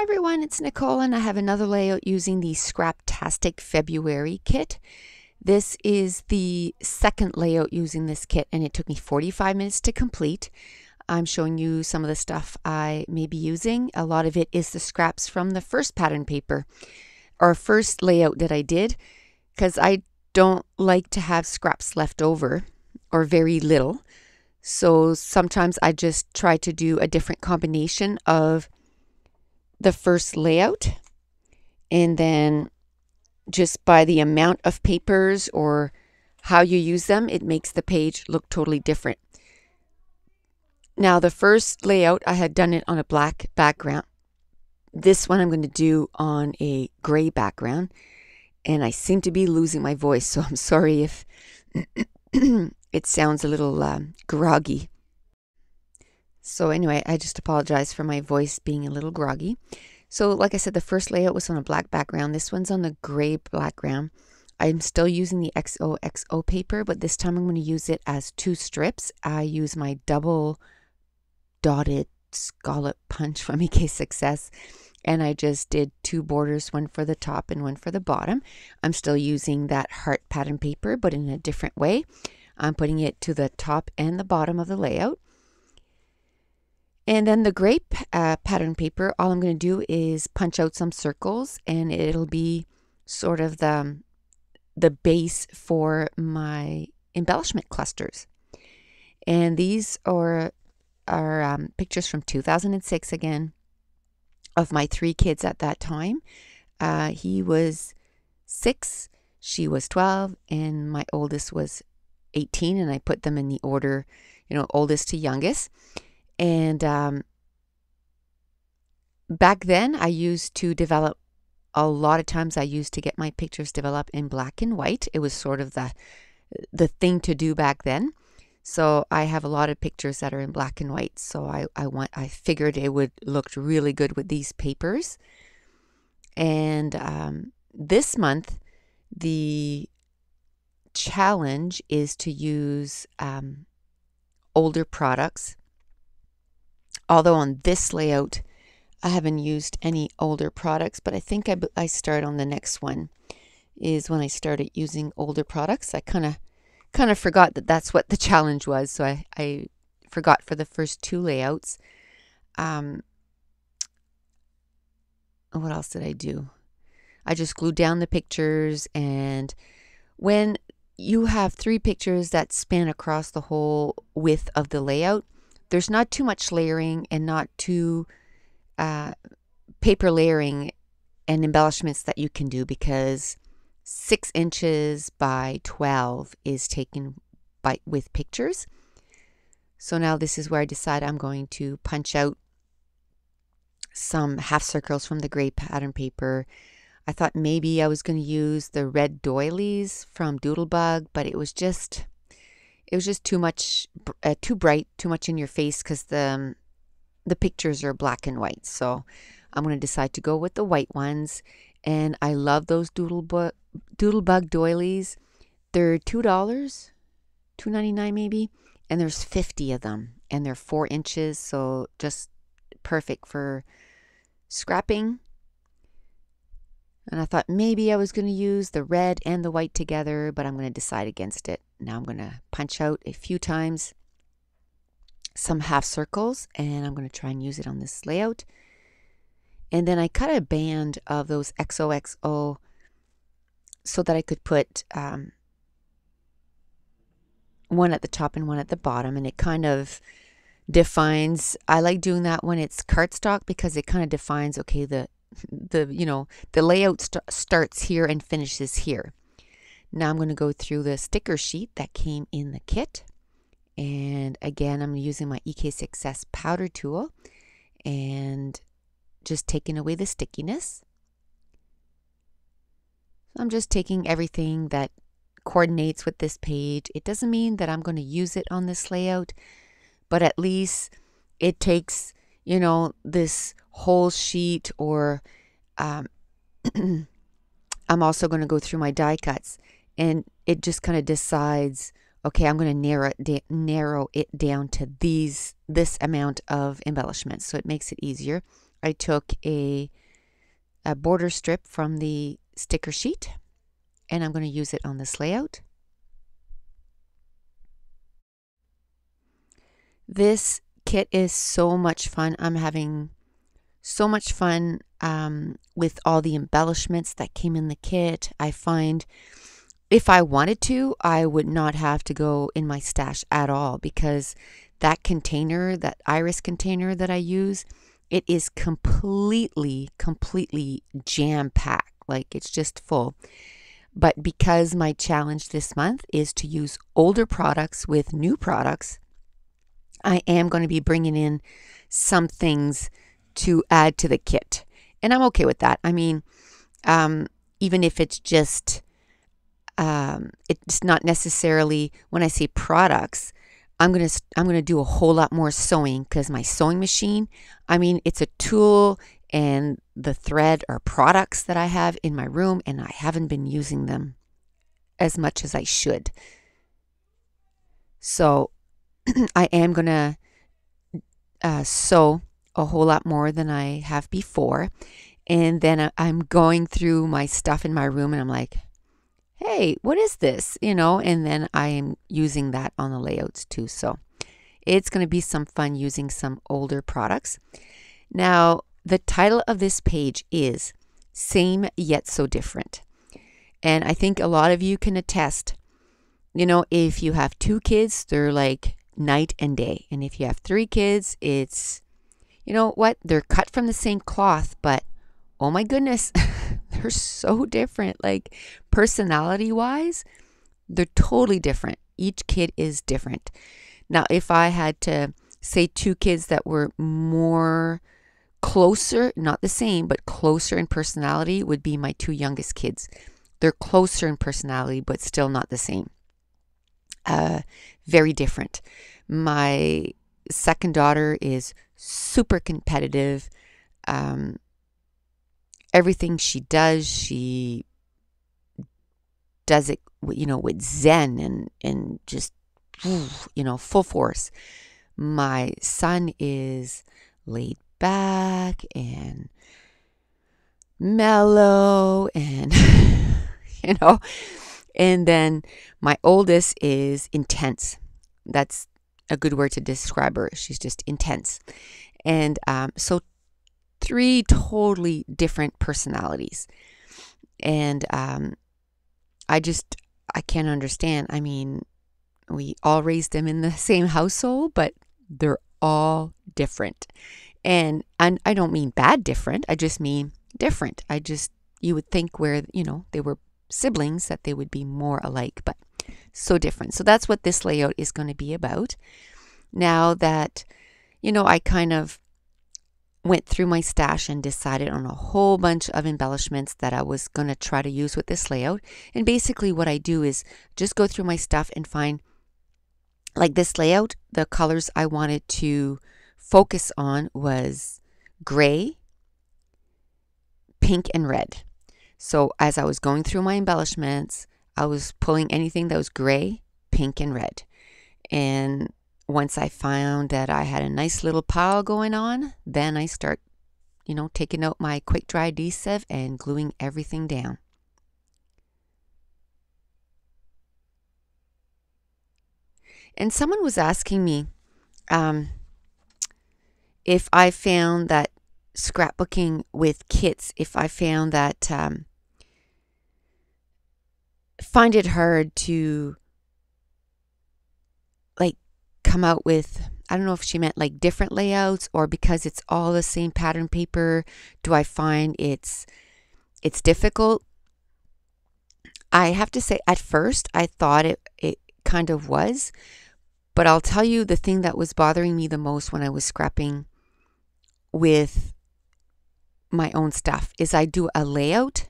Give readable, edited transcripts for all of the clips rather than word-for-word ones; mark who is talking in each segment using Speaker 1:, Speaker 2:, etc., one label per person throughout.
Speaker 1: Hi everyone, it's Nicole and I have another layout using the Scraptastic February kit. This is the second layout using this kit and it took me 45 minutes to complete. I'm showing you some of the stuff I may be using. A lot of it is the scraps from the first pattern paper or first layout that I did, because I don't like to have scraps left over or very little. So sometimes I just try to do a different combination of the first layout, and then just by the amount of papers or how you use them, it makes the page look totally different. Now the first layout, I had done it on a black background. This one I'm going to do on a gray background, and I seem to be losing my voice, so I'm sorry if it sounds a little groggy. So anyway, I just apologize for my voice being a little groggy. So like I said, the first layout was on a black background. This one's on the gray background. I'm still using the XOXO paper, but this time I'm going to use it as 2 strips. I use my double dotted scallop punch from EK Success, and I just did 2 borders, one for the top and one for the bottom. I'm still using that heart pattern paper, but in a different way. I'm putting it to the top and the bottom of the layout. And then the gray pattern paper, all I'm going to do is punch out some circles, and it'll be sort of the base for my embellishment clusters. And these are pictures from 2006 again of my 3 kids at that time. He was 6, she was 12, and my oldest was 18, and I put them in the order, oldest to youngest. And back then I used to develop, a lot of times I used to get my pictures developed in black and white. It was sort of the thing to do back then. So I have a lot of pictures that are in black and white. So I figured it would look really good with these papers. And this month the challenge is to use older products. Although on this layout, I haven't used any older products, but I think I start on the next one is when I started using older products. I kind of forgot that that's what the challenge was, so I forgot for the first 2 layouts. What else did I do? I just glued down the pictures, and when you have 3 pictures that span across the whole width of the layout, there's not too much layering and not too paper layering and embellishments that you can do, because 6 inches by 12 is taken with pictures. So now this is where I decide I'm going to punch out some half circles from the gray pattern paper. I thought maybe I was going to use the red doilies from Doodlebug, but it was just too much, too bright, too much in your face, because the pictures are black and white. So I'm going to decide to go with the white ones. And I love those Doodlebug doilies. They're $2, $2.99 maybe, and there's 50 of them, and they're 4 inches, so just perfect for scrapping. And I thought maybe I was going to use the red and the white together, but I'm going to decide against it. Now I'm going to punch out a few times some half circles, and I'm going to try and use it on this layout. And then I cut a band of those XOXO so that I could put one at the top and one at the bottom, and it kind of defines. I like doing that when it's cardstock, because it kind of defines, okay, the layout starts here and finishes here. Now I'm going to go through the sticker sheet that came in the kit, and again I'm using my EK Success powder tool and just taking away the stickiness. I'm just taking everything that coordinates with this page. It doesn't mean that I'm going to use it on this layout, but at least it takes, this whole sheet, or I'm also going to go through my die cuts, and it just kind of decides, okay, I'm going to narrow it down to this amount of embellishments, so it makes it easier. I took a border strip from the sticker sheet, and I'm going to use it on this layout. This kit is so much fun. I'm having so much fun with all the embellishments that came in the kit. I find if I wanted to, I would not have to go in my stash at all, because that container, that iris container that I use, it is completely jam-packed. Like, it's just full. But because my challenge this month is to use older products with new products, I am going to be bringing in some things to add to the kit. And I'm okay with that. I mean, even if it's just, it's not necessarily, when I say products, I'm gonna do a whole lot more sewing, because my sewing machine, I mean, it's a tool, and the thread are products that I have in my room, and I haven't been using them as much as I should. So I am gonna sew a whole lot more than I have before. And then I'm going through my stuff in my room, and I'm like, hey, what is this? You know, and then I am using that on the layouts too. So it's going to be some fun using some older products. Now, the title of this page is Same Yet So Different. And I think a lot of you can attest, you know, if you have 2 kids, they're like night and day. And if you have 3 kids, it's, you know what, they're cut from the same cloth, but oh my goodness, they're so different. Like, personality wise, they're totally different. Each kid is different. Now, if I had to say 2 kids that were more closer, not the same, but closer in personality, would be my 2 youngest kids. They're closer in personality, but still not the same. Very different. My second daughter is super competitive. Everything she does it, you know, with zen and just, you know, full force. My son is laid back and mellow and, you know, and then my oldest is intense. That's a good word to describe her. She's just intense. And so 3 totally different personalities. And I can't understand. I mean, we all raised them in the same household, but they're all different. And I don't mean bad different. I just mean different. You would think where, you know, they were siblings that they would be more alike, but so different. So that's what this layout is going to be about. Now that, you know, I kind of went through my stash and decided on a whole bunch of embellishments that I was going to try to use with this layout. And basically what I do is just go through my stuff and find, like this layout, the colors I wanted to focus on was gray, pink, and red. So as I was going through my embellishments, I was pulling anything that was gray, pink, and red. And once I found that I had a nice little pile going on, then I start, you know, taking out my quick dry adhesive and gluing everything down. And someone was asking me if I found that scrapbooking with kits, if I found that find it hard to like come out with, I don't know if she meant like different layouts, or because it's all the same pattern paper, do I find it's difficult? I have to say, at first I thought it kind of was, but I'll tell you the thing that was bothering me the most when I was scrapping with my own stuff is I do a layout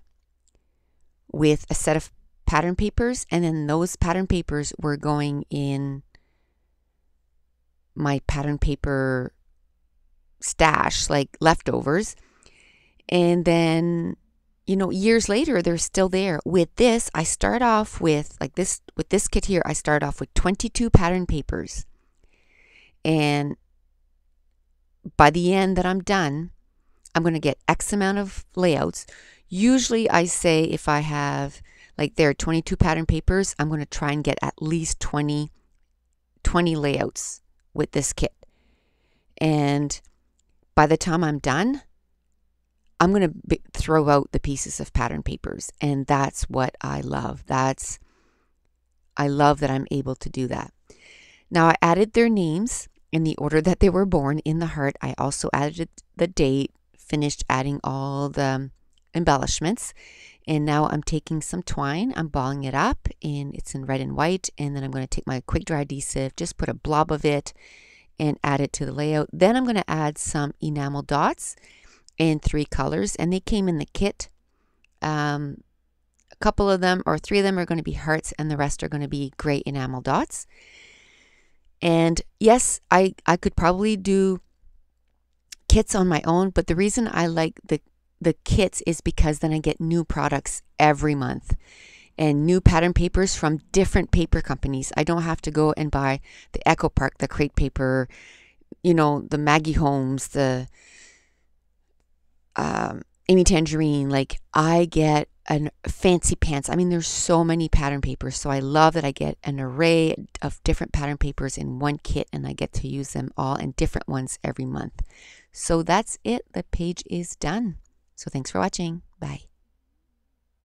Speaker 1: with a set of pattern papers, and then those pattern papers were going in my pattern paper stash, like leftovers. And then, you know, years later, they're still there. With this, I start off with, like this, with this kit here, I start off with 22 pattern papers. And by the end that I'm done, I'm going to get X amount of layouts. Usually I say if I have, like there are 22 pattern papers, I'm going to try and get at least 20 layouts with this kit. And by the time I'm done, I'm going to throw out the pieces of pattern papers. And that's what I love. I love that I'm able to do that. Now I added their names in the order that they were born in the heart. I also added the date, finished adding all the embellishments. And now I'm taking some twine, I'm balling it up, and it's in red and white. And then I'm going to take my quick dry adhesive, just put a blob of it and add it to the layout. Then I'm going to add some enamel dots in 3 colors, and they came in the kit. A couple of them, or 3 of them, are going to be hearts, and the rest are going to be gray enamel dots. And yes, I could probably do kits on my own, but the reason I like the kits is because then I get new products every month and new pattern papers from different paper companies. I don't have to go and buy the Echo Park, the crate paper, you know, the Maggie Holmes, the Amy Tangerine. Like, I get an fancy pants. I mean, there's so many pattern papers, so I love that I get an array of different pattern papers in one kit, and I get to use them all and different ones every month. So that's it. The page is done. So thanks for watching. Bye.